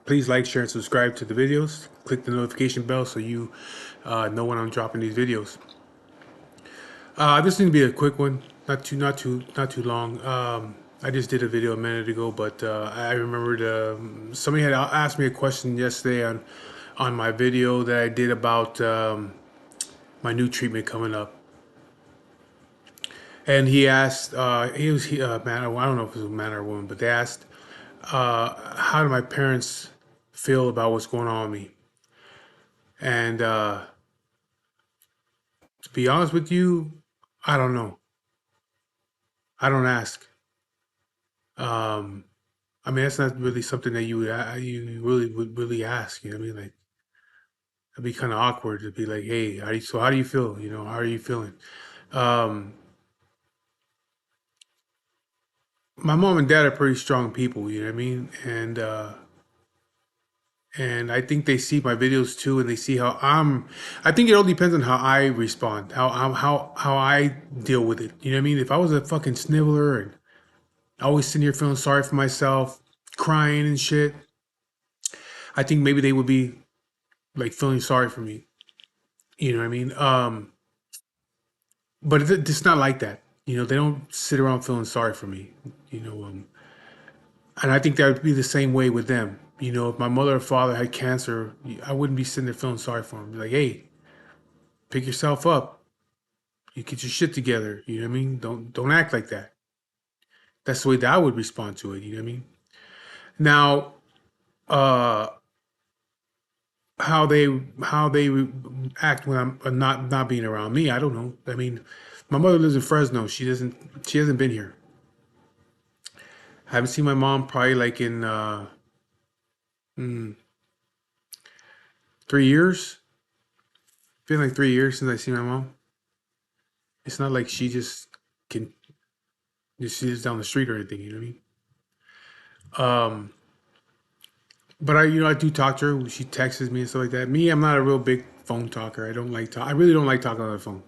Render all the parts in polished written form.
Please like, share, and subscribe to the videos. Click the notification bell so you know when I'm dropping these videos. This is gonna be a quick one, not too long. I just did a video a minute ago, but I remembered somebody had asked me a question yesterday on my video that I did about my new treatment coming up. And he asked, man, I don't know if it was a man or a woman, but they asked, how do my parents feel about what's going on with me? And to be honest with you, I don't know. I don't ask. Um, I mean, that's not really something that you really would really ask. You know what I mean? Like, it'd be kind of awkward to be like, "Hey, how do you feel? You know, how are you feeling?" Um, my mom and dad are pretty strong people. You know what I mean? And I think they see my videos too, and they see how I'm. I think it all depends on how I respond, how I deal with it. You know what I mean? If I was a fucking sniveler and always sitting here feeling sorry for myself, crying and shit, I think maybe they would be like feeling sorry for me. You know what I mean? But it's not like that. You know, they don't sit around feeling sorry for me. You know, and I think that would be the same way with them. You know, if my mother or father had cancer, I wouldn't be sitting there feeling sorry for them. Be like, hey, pick yourself up. You get your shit together. You know what I mean? Don't act like that. That's the way that I would respond to it. You know what I mean? Now, uh, how they how they act when I'm not being around me, I don't know. I mean, my mother lives in Fresno. She hasn't been here. I haven't seen my mom probably like in mm, 3 years. Been like 3 years since I see my mom. It's not like she just can just lives down the street or anything. You know what I mean? But I do talk to her. She texts me and stuff like that. Me, I'm not a real big phone talker. I don't like talk. I really don't like talking on the phone.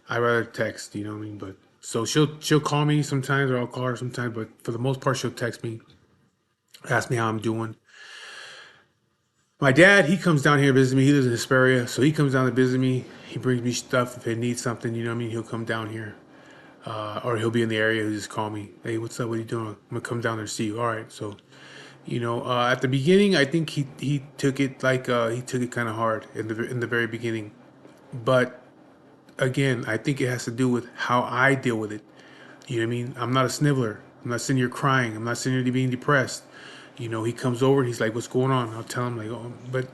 I rather text. You know what I mean? But so she'll call me sometimes, or I'll call her sometimes. But for the most part, she'll text me, ask me how I'm doing. My dad, he comes down here to visit me. He lives in Hesperia, so he comes down to visit me. He brings me stuff if he needs something. You know what I mean? He'll come down here, or he'll be in the area. He'll just call me. Hey, what's up? What are you doing? I'm gonna come down there to see you. All right. So, at the beginning, I think he took it like he took it kind of hard in the very beginning. But again, I think it has to do with how I deal with it. You know what I mean? I'm not a sniveler. I'm not sitting here crying. I'm not sitting here being depressed. He comes over and he's like, "What's going on?" I'll tell him like, "Oh," but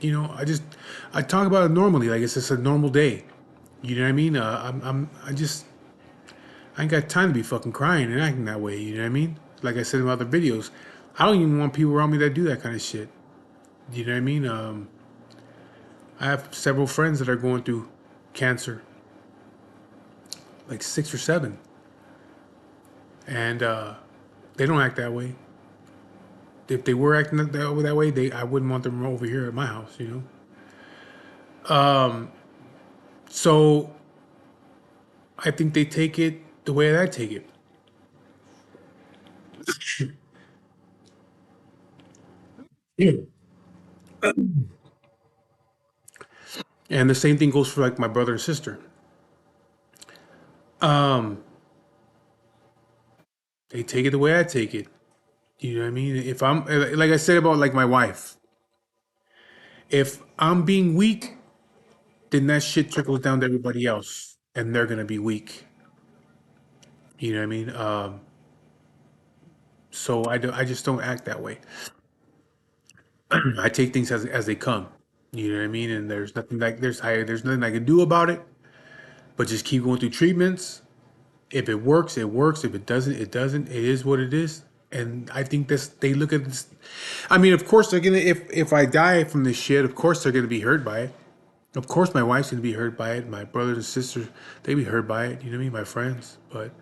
I talk about it normally, like it's just a normal day. You know what I mean? I ain't got time to be fucking crying and acting that way. You know what I mean? Like I said in my other videos, I don't even want people around me that do that kind of shit. You know what I mean? I have several friends that are going through cancer, like 6 or 7, and they don't act that way. If they were acting that way, I wouldn't want them over here at my house. So I think they take it the way that I take it. Yeah. And the same thing goes for like my brother and sister. Um, they take it the way I take it. You know what I mean? If I'm like I said about like my wife, if I'm being weak, then that shit trickles down to everybody else, and they're gonna be weak. You know what I mean? So I just don't act that way. I take things as they come. You know what I mean? And there's nothing I can do about it, but just keep going through treatments. If it works, it works. If it doesn't, it doesn't. It is what it is. And I think this they look at this. I mean, of course they're gonna. If I die from this shit, of course they're gonna be hurt by it. Of course my wife's gonna be hurt by it. My brothers and sisters, they be hurt by it. You know what I mean? My friends. But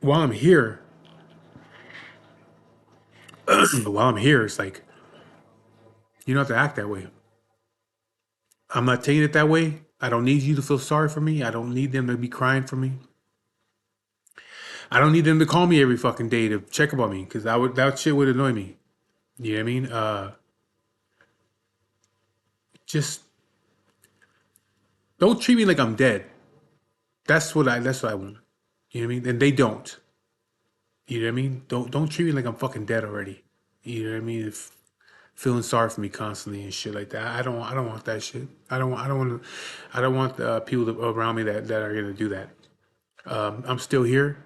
while I'm here, while I'm here, it's like you don't have to act that way. I'm not taking it that way. I don't need you to feel sorry for me. I don't need them to be crying for me. I don't need them to call me every fucking day to check up on me because that shit would annoy me. You know what I mean? Just don't treat me like I'm dead. That's what I want. You know what I mean? And they don't. You know what I mean? Don't treat me like I'm fucking dead already. You know what I mean? If feeling sorry for me constantly and shit like that. I don't want that shit. I don't want people around me that are gonna do that. I'm still here.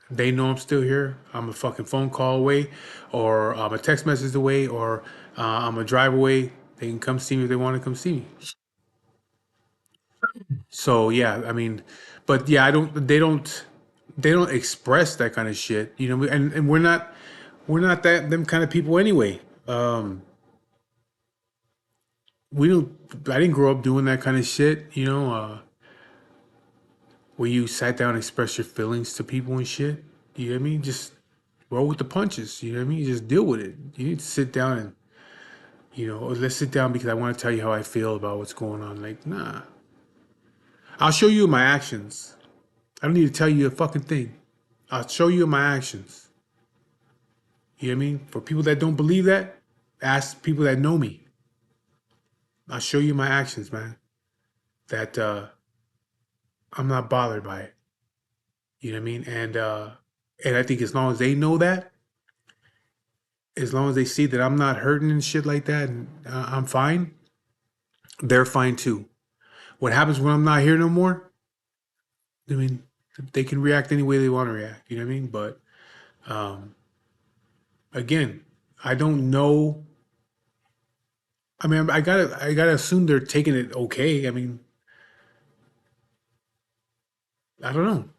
They know I'm still here. I'm a fucking phone call away, or I'm a text message away, or I'm a drive away. They can come see me if they want to come see me. So yeah, I mean, but yeah, I don't. They don't express that kind of shit, you know. And we're not that them kind of people anyway. We don't. I didn't grow up doing that kind of shit, you know. Where you sat down and express your feelings to people and shit. You know what I mean? Just roll with the punches. You know what I mean? Just deal with it. You need to sit down and let's sit down because I want to tell you how I feel about what's going on. Like, nah, I'll show you my actions. I don't need to tell you a fucking thing. I'll show you my actions. You know what I mean? For people that don't believe that, ask people that know me. I'll show you my actions, man. That I'm not bothered by it. You know what I mean? And I think as long as they know that, as long as they see that I'm not hurting and shit like that, and I'm fine, they're fine too. What happens when I'm not here no more? I mean, they can react any way they want to react. You know what I mean? But um, again, I don't know. I mean, I gotta assume they're taking it okay. I mean, I don't know.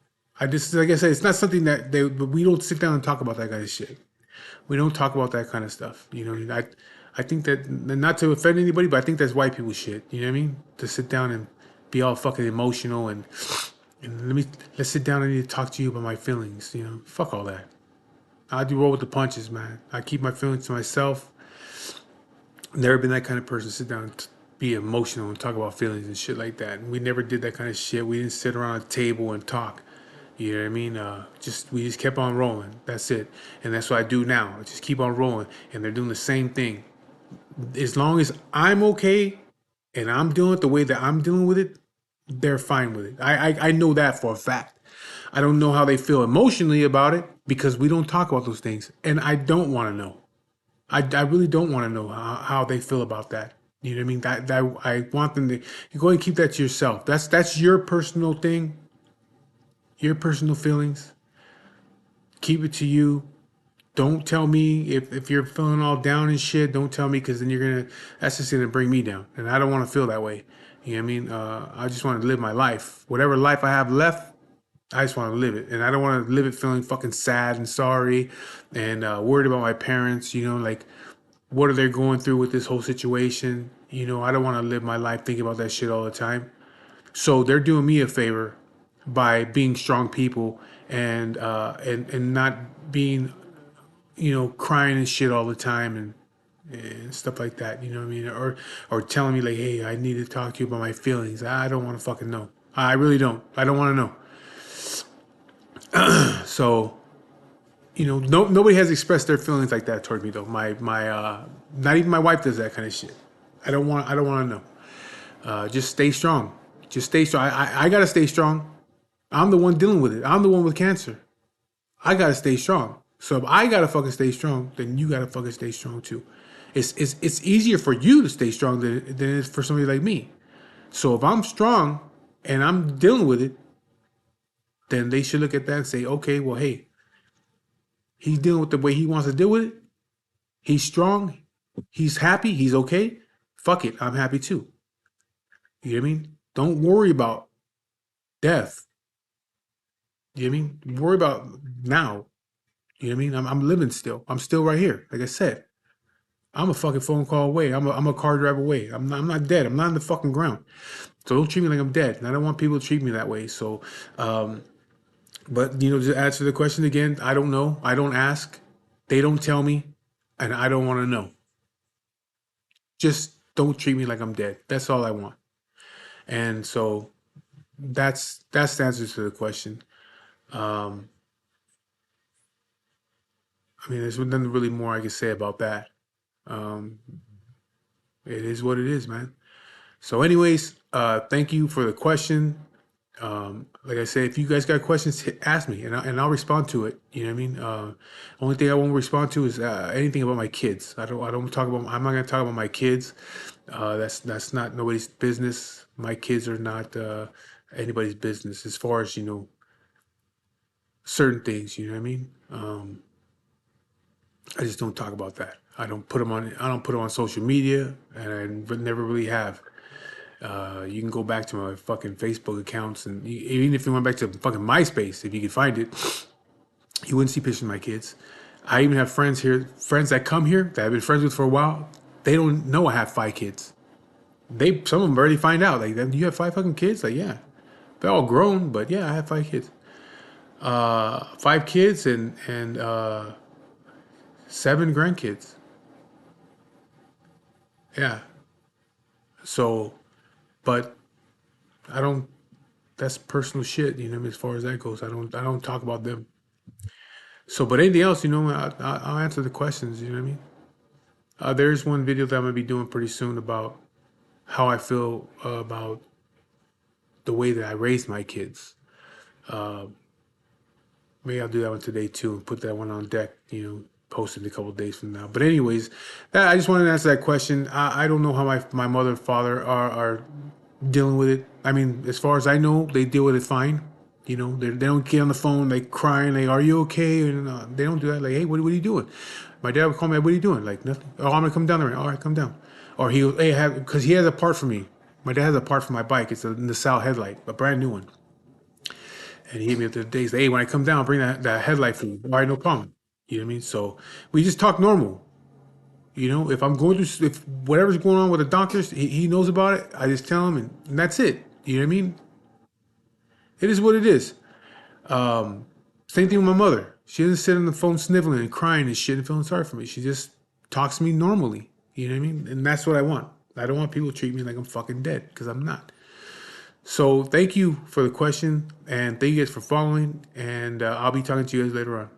I just like I said, it's not something that they. But we don't sit down and talk about that kind of shit. We don't talk about that kind of stuff. You know, what I mean? I think that not to offend anybody, but I think that's white people shit. You know what I mean? To sit down and be all fucking emotional and let's sit down. I need to talk to you about my feelings. You know, fuck all that. I do roll with the punches, man. I keep my feelings to myself. Never been that kind of person. Sit down and be emotional and talk about feelings and shit like that. And we never did that kind of shit. We didn't sit around a table and talk. You know what I mean? Just we just kept on rolling. That's it. And that's what I do now. I just keep on rolling. And they're doing the same thing. As long as I'm okay and I'm doing it the way that I'm dealing with it, they're fine with it. I know that for a fact. I don't know how they feel emotionally about it because we don't talk about those things. And I don't want to know. I really don't want to know how they feel about that. You know what I mean? That I want them to you go ahead and keep that to yourself. That's your personal thing, your personal feelings. Keep it to you. Don't tell me if you're feeling all down and shit. Don't tell me because then that's just gonna bring me down, and I don't want to feel that way. You know what I mean? I just want to live my life. Whatever life I have left, I just want to live it, and I don't want to live it feeling fucking sad and sorry, and worried about my parents. You know, like what are they going through with this whole situation? You know, I don't want to live my life thinking about that shit all the time. So they're doing me a favor by being strong people and not being crying and shit all the time and stuff like that. You know what I mean? Or telling me like, hey, I need to talk to you about my feelings. I don't want to fucking know. I really don't. I don't want to know. So no nobody has expressed their feelings like that toward me though. My not even my wife does that kind of shit. I don't want to know. Just stay strong. Just stay strong. I gotta stay strong. I'm the one dealing with it. I'm the one with cancer. I gotta stay strong. So if I gotta fucking stay strong, then you gotta fucking stay strong too. It's easier for you to stay strong than it is for somebody like me. So if I'm strong and I'm dealing with it, then they should look at that and say, okay, well, hey, he's dealing with the way he wants to deal with it. He's strong. He's happy. He's okay. Fuck it. I'm happy too. You know what I mean? Don't worry about death. You know what I mean? Worry about now. You know what I mean? I'm living still. I'm still right here. Like I said, I'm a fucking phone call away. I'm a car drive away. I'm not dead. I'm not in the fucking ground. So don't treat me like I'm dead. And I don't want people to treat me that way. So, but to answer the question again, I don't know. I don't ask. They don't tell me, and I don't want to know. Just don't treat me like I'm dead. That's all I want. And so that's the answer to the question. Um, I mean, there's nothing really more I can say about that. Um, it is what it is, man. So, anyways, thank you for the question. Like I said, if you guys got questions, ask me, and I'll respond to it. You know what I mean? Only thing I won't respond to is anything about my kids. I don't talk about. I'm not gonna talk about my kids. That's not nobody's business. My kids are not anybody's business as far as certain things. You know what I mean? I just don't talk about that. I don't put them on. I don't put them on social media, and I never really have. You can go back to my fucking Facebook accounts, and even if you went back to fucking MySpace, if you could find it, you wouldn't see pictures of my kids. I even have friends here, friends that come here that I've been friends with for a while. They don't know I have 5 kids. Some of them already find out. Like, you have 5 fucking kids? Like, yeah, they're all grown, but yeah, I have 5 kids. 5 kids and 7 grandkids. Yeah. So, but I don't. That's personal shit. You know what I mean? As far as that goes, I don't talk about them. So, but anything else, I'll answer the questions. You know what I mean? There's one video that I'm gonna be doing pretty soon about how I feel about the way that I raised my kids. Maybe I'll do that one today too, and put that one on deck. Post it a couple days from now. But anyways, I just wanted to answer that question. I don't know how my mother and father are dealing with it. I mean, as far as I know, they deal with it fine. They don't get on the phone like crying, like, "Are you okay?" And they don't do that. Like, "Hey, what are you doing?" My dad would call me, "What are you doing?" Like, "Nothing." "Oh, I'm gonna come down there." "All right, come down." Or "Hey, because he has a part for me." My dad has a part for my bike. It's a Nissau headlight, a brand new one. And he hit me up the other day. He's like, "Hey, when I come down, bring that headlight for you." "All right, no problem." You know what I mean? So we just talk normal. If I'm going through, if whatever's going on with the doctors, he knows about it. I just tell him, and that's it. You know what I mean? It is what it is. Same thing with my mother. She doesn't sit on the phone sniveling and crying and shit and feeling sorry for me. She just talks to me normally. You know what I mean? And that's what I want. I don't want people to treat me like I'm fucking dead, because I'm not. So thank you for the question, and thank you guys for following. And I'll be talking to you guys later on.